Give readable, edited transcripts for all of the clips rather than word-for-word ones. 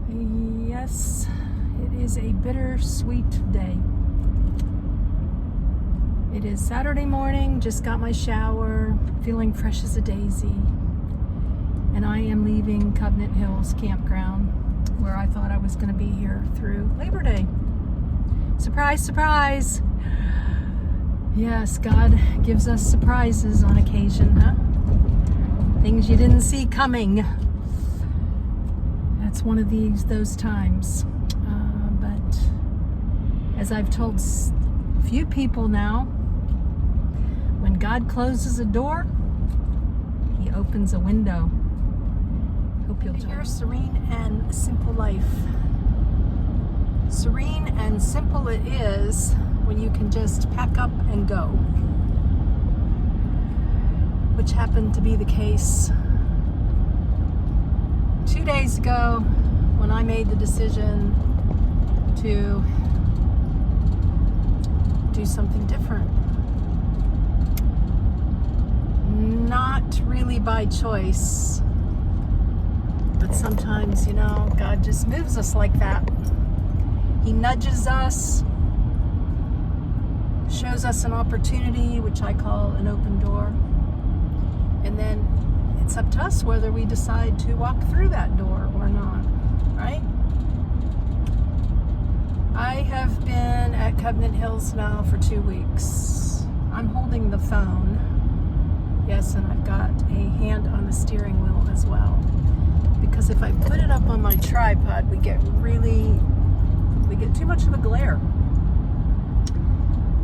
Yes, it is a bittersweet day. It is Saturday morning, just got my shower, feeling fresh as a daisy. And I am leaving Covenant Hills Campground, where I thought I was going to be here through Labor Day. Surprise, surprise! Yes, God gives us surprises on occasion, huh? Things you didn't see coming. That's one of those times. But as I've told few people now, when God closes a door, He opens a window. Hope you'll join. Here's Serene and Simple Life. Serene and simple it is when you can just pack up and go, which happened to be the case 2 days ago when I made the decision to do something different. Not really by choice, but sometimes, God just moves us like that. He nudges us, shows us an opportunity, which I call an open door, and then it's up to us whether we decide to walk through that door or not, right? I have been at Covenant Hills now for 2 weeks. I'm holding the phone, yes, and I've got a hand on the steering wheel as well, because if I put it up on my tripod, we get too much of a glare.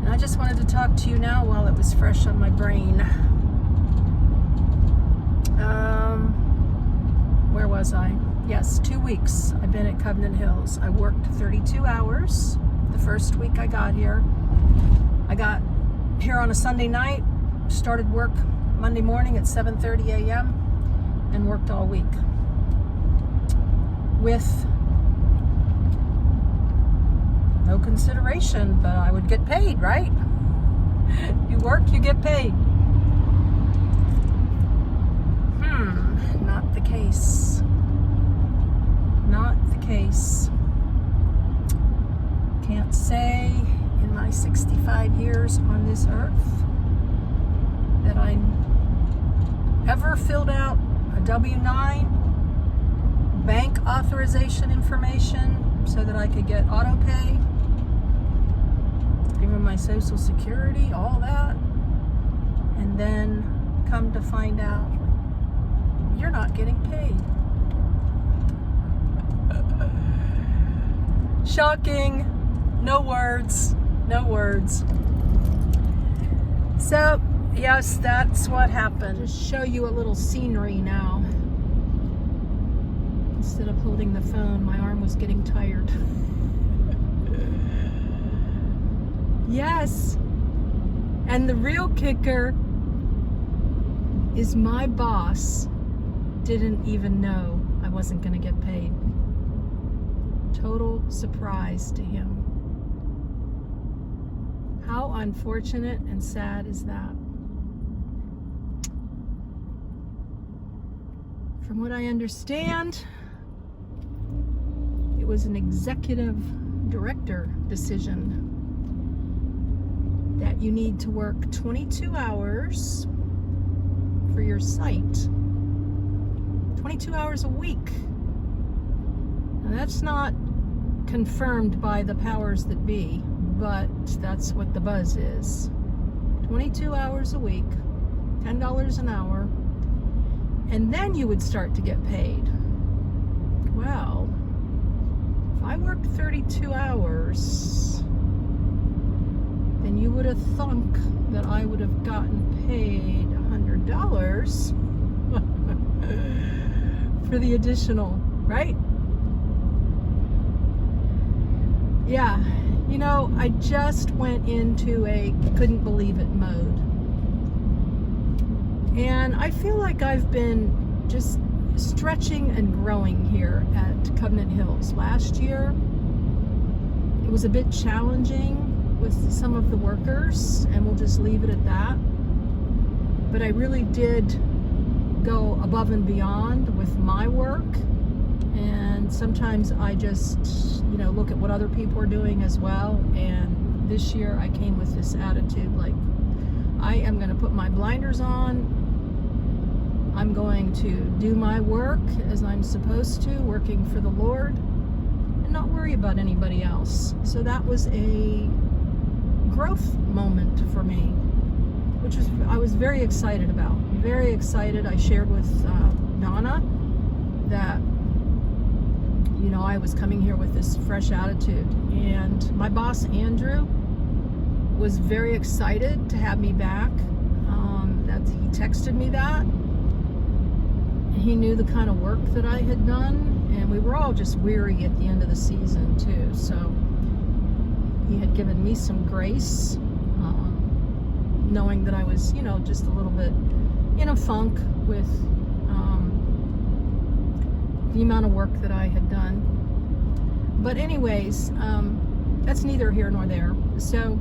And I just wanted to talk to you now while it was fresh on my brain. Where was I? Yes, 2 weeks I've been at Covenant Hills. I worked 32 hours the first week I got here. I got here on a Sunday night, started work Monday morning at 7:30 a.m. and worked all week with no consideration, but I would get paid, right? You work, you get paid. Not the case. Not the case. Can't say in my 65 years on this earth that I ever filled out a W-9, bank authorization information so that I could get auto pay, even my social security, all that, and then come to find out you're not getting paid. Shocking. No words. No words. So, yes, that's what happened. Just show you a little scenery now. Instead of holding the phone, my arm was getting tired. Yes. And the real kicker is my boss didn't even know I wasn't going to get paid. Total surprise to him. How unfortunate and sad is that? From what I understand, it was an executive director decision that you need to work 22 hours for your site. 22 hours a week. Now that's not confirmed by the powers that be, but that's what the buzz is. 22 hours a week, $10 an hour, and then you would start to get paid. Well, if I worked 32 hours, then you would have thunk that I would have gotten paid $100 for the additional, right? Yeah, I just went into a couldn't believe it mode. And I feel like I've been just stretching and growing here at Covenant Hills. Last year, it was a bit challenging with some of the workers, and we'll just leave it at that. But I really did go above and beyond with my work And sometimes I just, look at what other people are doing as well. And this year I came with this attitude, like, I am going to put my blinders on. I'm going to do my work as I'm supposed to, working for the Lord, and not worry about anybody else. So that was a growth moment for me, which I was very excited about. Very excited. I shared with Donna that, I was coming here with this fresh attitude. And my boss, Andrew, was very excited to have me back. He texted me that. He knew the kind of work that I had done, and we were all just weary at the end of the season too. So he had given me some grace, knowing that I was, just a little bit in a funk with the amount of work that I had done. But anyways, that's neither here nor there. So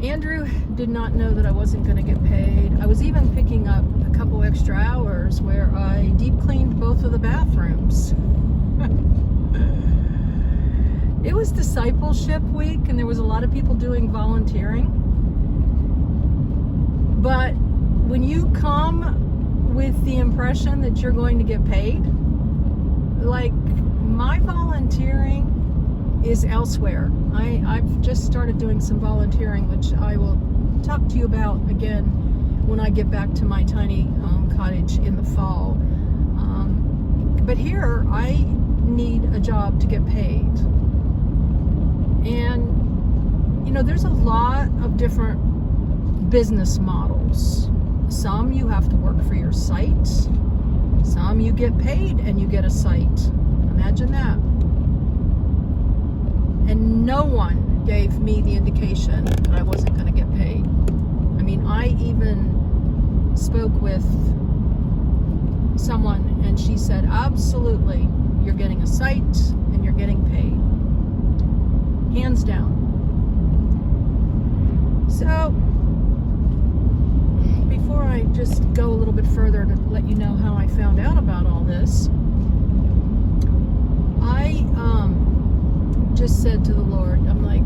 Andrew did not know that I wasn't going to get paid. I was even picking up a couple extra hours where I deep cleaned both of the bathrooms. It was discipleship week, and there was a lot of people doing volunteering. But when you come with the impression that you're going to get paid, like, my volunteering is elsewhere. I've just started doing some volunteering, which I will talk to you about again when I get back to my tiny cottage in the fall. But here, I need a job to get paid. And, there's a lot of different business models. Some you have to work for your site. Some you get paid and you get a site. Imagine that. And no one gave me the indication that I wasn't going to get paid. I mean, I even spoke with someone and she said, absolutely, you're getting a site and you're getting paid. Hands down. So, before I just go a little bit further to let you know how I found out about all this, I just said to the Lord, I'm like,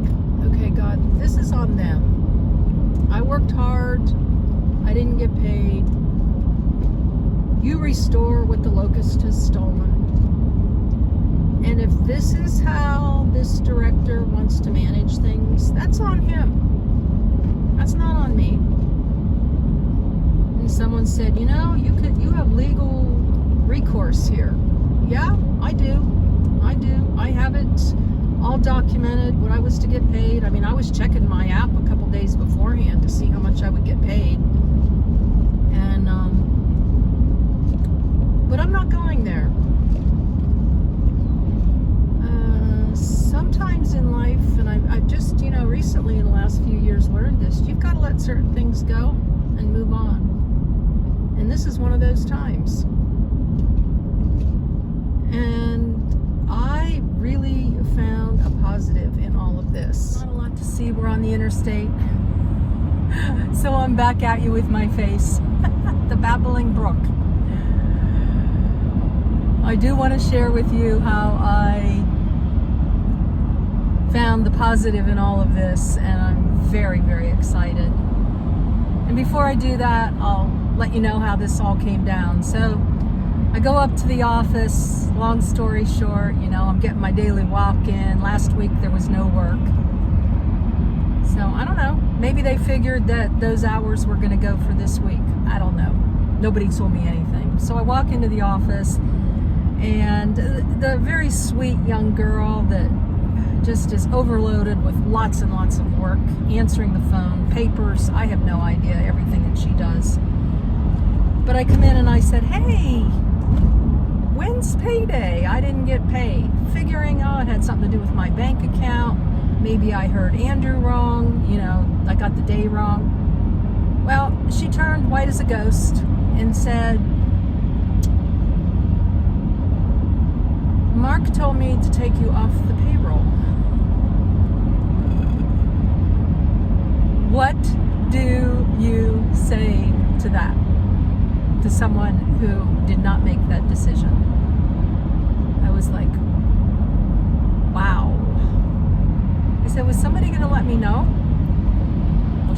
okay, God, this is on them. I worked hard. I didn't get paid. You restore what the locust has stolen. And if this is how this director wants to manage things, that's on him. That's not on me. And someone said, you have legal recourse here. Yeah, I do. I have it all documented, what I was to get paid. I mean, I was checking my app a couple days beforehand to see how much I would get paid. And, but I'm not going there. Sometimes in life, and I've just, recently in the last few years learned this, you've got to let certain things go and move on. And this is one of those times. And I really found a positive in all of this. Not a lot to see. We're on the interstate. So I'm back at you with my face. The babbling brook. I do want to share with you how I found the positive in all of this, and I'm very, very excited. And before I do that, I'll let you know how this all came down. So I go up to the office. Long story short, I'm getting my daily walk in. Last week there was no work. So I don't know. Maybe they figured that those hours were going to go for this week. I don't know. Nobody told me anything. So I walk into the office, and the very sweet young girl that just is overloaded with lots and lots of work, answering the phone, papers, I have no idea, everything that she does. But I come in and I said, hey, when's payday? I didn't get paid. Figuring, it had something to do with my bank account. Maybe I heard Andrew wrong, I got the day wrong. Well, she turned white as a ghost and said, Mark told me to take you off the payroll. What do you say to that? To someone who did not make that decision?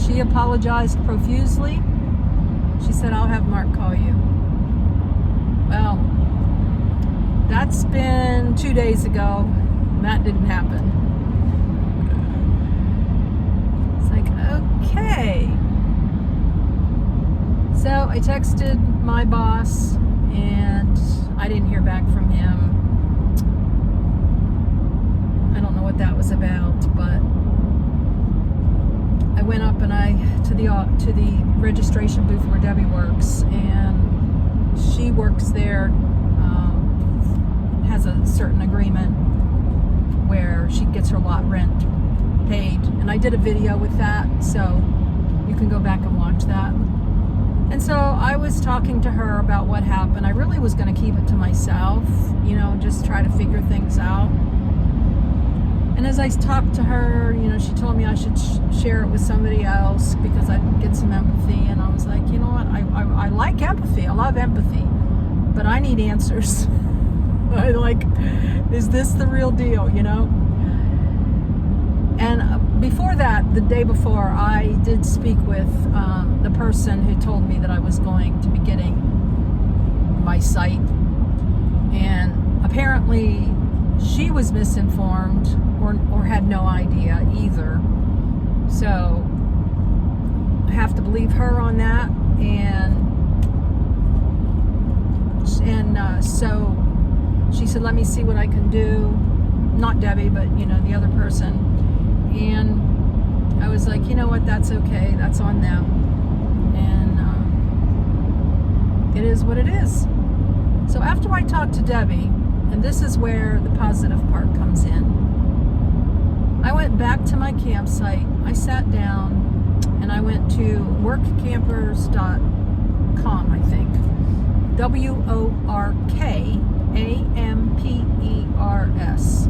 She apologized profusely. She said, I'll have Mark call you. Well, that's been 2 days ago. That didn't happen. It's like, okay. So I texted my boss and I didn't hear back from him. I don't know what that was about, but I went up and to the registration booth where Debbie works, and she works there, has a certain agreement where she gets her lot rent paid, and I did a video with that, so you can go back and watch that. And so I was talking to her about what happened. I really was going to keep it to myself, just try to figure things out. And as I talked to her, she told me I should share it with somebody else because I'd get some empathy. And I was like, you know what? I like empathy. I love empathy. But I need answers. Is this the real deal, And before that, the day before, I did speak with the person who told me that I was going to be getting my site. And apparently she was misinformed or had no idea either. So I have to believe her on that. And so she said, let me see what I can do. Not Debbie, but the other person. And I was like, you know what, that's okay, that's on them. And it is what it is. So after I talked to Debbie, and this is where the positive part comes in, I went back to my campsite, I sat down, and I went to workcampers.com, I think. WORKAMPERS.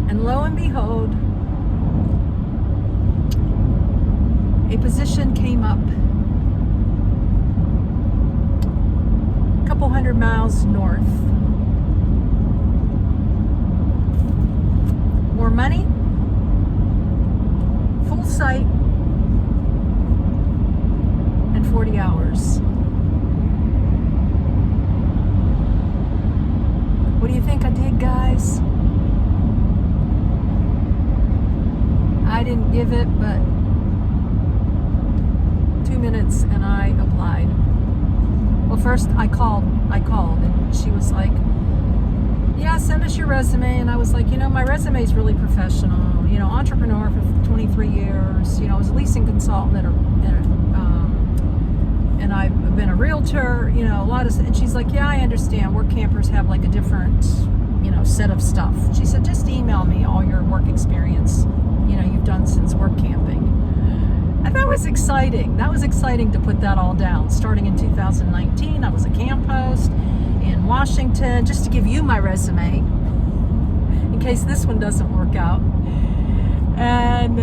And lo and behold, a position came up a couple 100 miles north. More money, full site, and 40 hours. What do you think I did, guys? I didn't give it but 2 minutes and I applied. Well, first I called and she was like, yeah, send us your resume. And I was like, my resume is really professional, entrepreneur for 23 years, I was a leasing consultant and I've been a realtor, a lot of, and she's like, yeah, I understand, work campers have like a different, set of stuff. She said, just email me all your work experience, you've done since work camping. And that was exciting. That was exciting to put that all down. Starting in 2019, I was a camp host in Washington, just to give you my resume, in case this one doesn't work out. And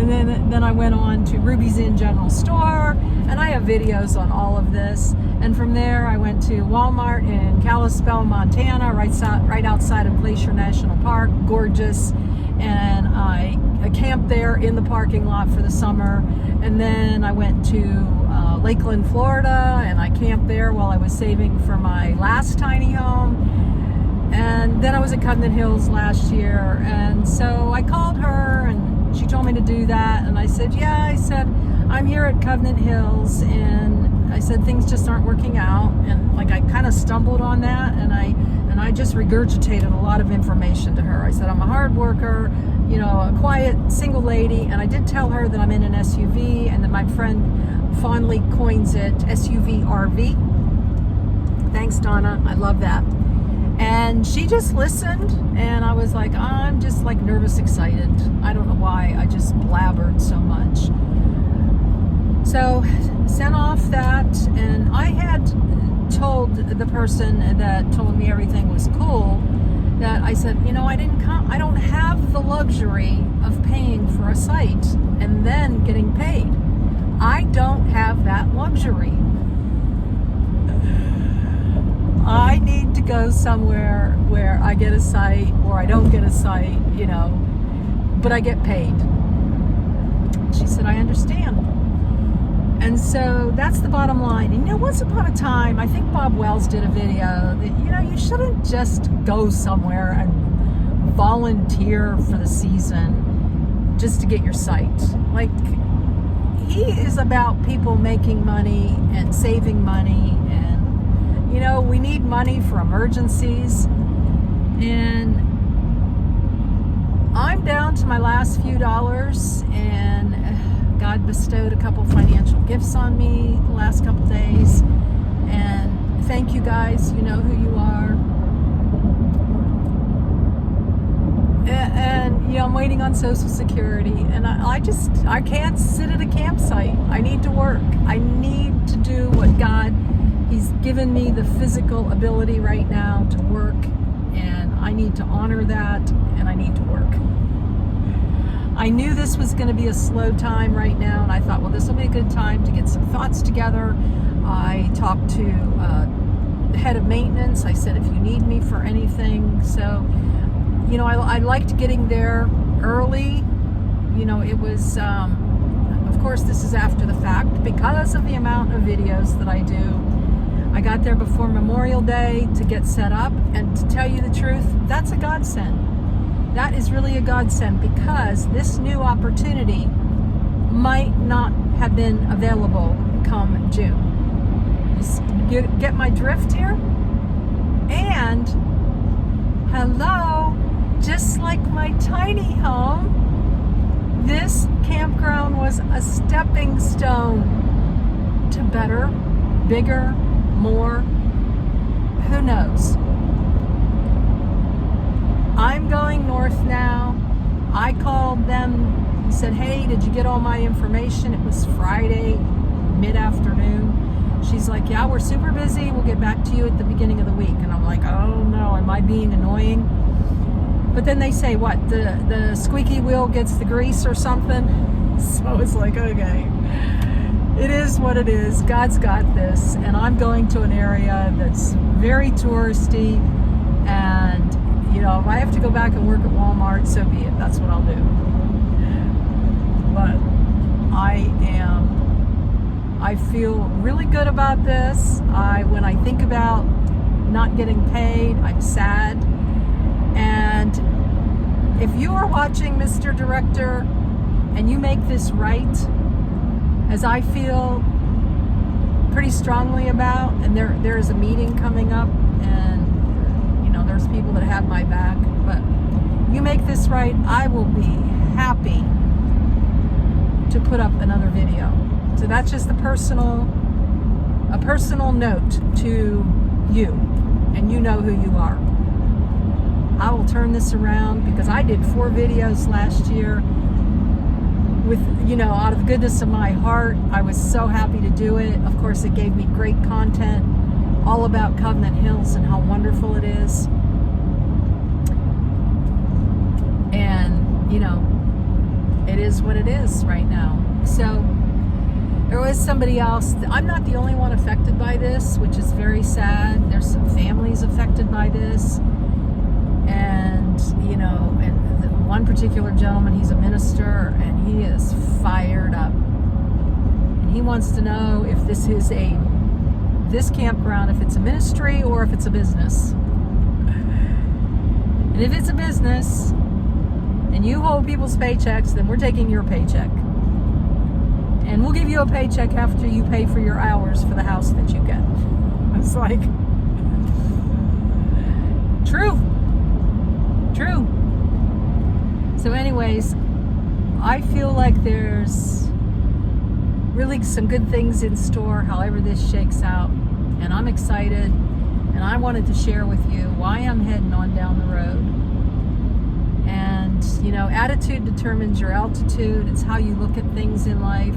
then I went on to Ruby's Inn General Store, and I have videos on all of this. And from there, I went to Walmart in Kalispell, Montana, right outside of Glacier National Park, gorgeous. And I camped there in the parking lot for the summer. And then I went to Lakeland, Florida, and I camped there while I was saving for my last tiny home. And then I was at Covenant Hills last year. And so I called her and she told me to do that. And I said, yeah, I'm here at Covenant Hills. And I said, things just aren't working out. And I kind of stumbled on that. And I just regurgitated a lot of information to her. I said, I'm a hard worker, a quiet single lady. And I did tell her that I'm in an SUV and that my friend fondly coins it SUV RV. Thanks, Donna. I love that. And she just listened, and I was like, I'm just nervous, excited. I don't know why, I just blabbered so much. So, sent off that, and I had told the person that told me everything was cool, that I said, I don't have the luxury of paying for a site and then getting paid. I don't have that luxury. I need to go somewhere where I get a site or I don't get a site, but I get paid. She said, I understand. And so that's the bottom line. And once upon a time, I think Bob Wells did a video that, you shouldn't just go somewhere and volunteer for the season just to get your sight. Like, he is about people making money and saving money. And, we need money for emergencies. And I'm down to my last few dollars, and God bestowed a couple financial gifts on me the last couple days, and thank you guys. You know who you are. And I'm waiting on Social Security, and I can't sit at a campsite. I need to work. I need to do what God, He's given me the physical ability right now to work, and I need to honor that, and I need to work. I knew this was going to be a slow time right now, and I thought, well, this will be a good time to get some thoughts together. I talked to the head of maintenance. I said, if you need me for anything. So, I liked getting there early. It was, of course, this is after the fact because of the amount of videos that I do. I got there before Memorial Day to get set up, and to tell you the truth, that's a godsend. That is really a godsend, because this new opportunity might not have been available come June. You get my drift here? And, hello, just like my tiny home, this campground was a stepping stone to better, bigger, more. Who knows? I'm going north now. I called them and said, hey, did you get all my information? It was Friday, mid-afternoon. She's like, yeah, we're super busy. We'll get back to you at the beginning of the week. And I'm like, oh no, am I being annoying? But then they say, what, the squeaky wheel gets the grease or something? So it's like, okay, it is what it is. God's got this. And I'm going to an area that's very touristy, and if I have to go back and work at Walmart, so be it. That's what I'll do. But I feel really good about this. When I think about not getting paid, I'm sad. And if you are watching, Mr. Director, and you make this right, as I feel pretty strongly about, and there is a meeting coming up, and there's people that have my back, but you make this right, I will be happy to put up another video. So that's just a personal note to you, and you know who you are. I will turn this around, because I did 4 videos last year with, out of the goodness of my heart. I was so happy to do it. Of course, it gave me great content all about Covenant Hills and how wonderful it is. And, it is what it is right now. So there was somebody else. I'm not the only one affected by this, which is very sad. There's some families affected by this. And, and one particular gentleman, he's a minister, and he is fired up. And he wants to know if this is this campground, if it's a ministry or if it's a business. And if it's a business and you hold people's paychecks, then we're taking your paycheck. And we'll give you a paycheck after you pay for your hours for the house that you get. It's like, true. So anyways, I feel like there's really some good things in store, however this shakes out. And I'm excited, and I wanted to share with you why I'm heading on down the road. And, attitude determines your altitude. It's how you look at things in life.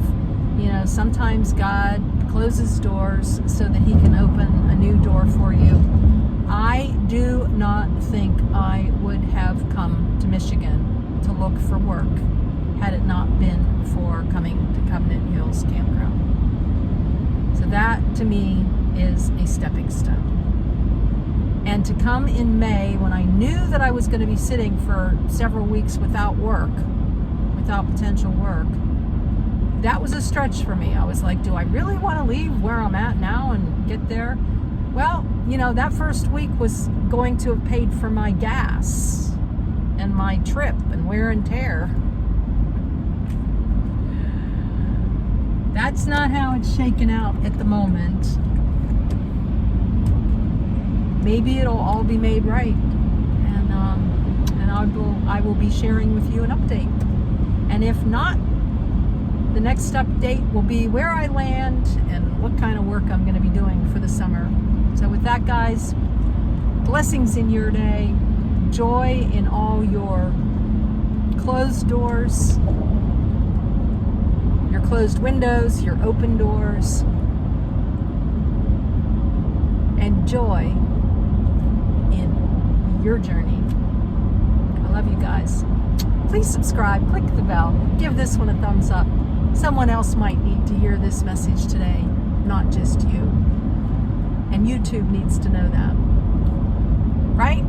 Sometimes God closes doors so that He can open a new door for you. I do not think I would have come to Michigan to look for work had it not been for coming to Covenant Hills Campground. So that, to me, is a stepping stone. And to come in May, when I knew that I was going to be sitting for several weeks without work, without potential work, that was a stretch for me. I was like, do I really want to leave where I'm at now and get there? Well, you know, that first week was going to have paid for my gas and my trip and wear and tear. That's not how it's shaken out at the moment. Maybe it'll all be made right, and I will be sharing with you an update. And if not, the next update will be where I land and what kind of work I'm going to be doing for the summer. So with that, guys, blessings in your day, joy in all your closed doors, your closed windows, your open doors, and joy in your journey. I love you guys. Please subscribe, click the bell, give this one a thumbs up. Someone else might need to hear this message today, not just you. And YouTube needs to know that. Right?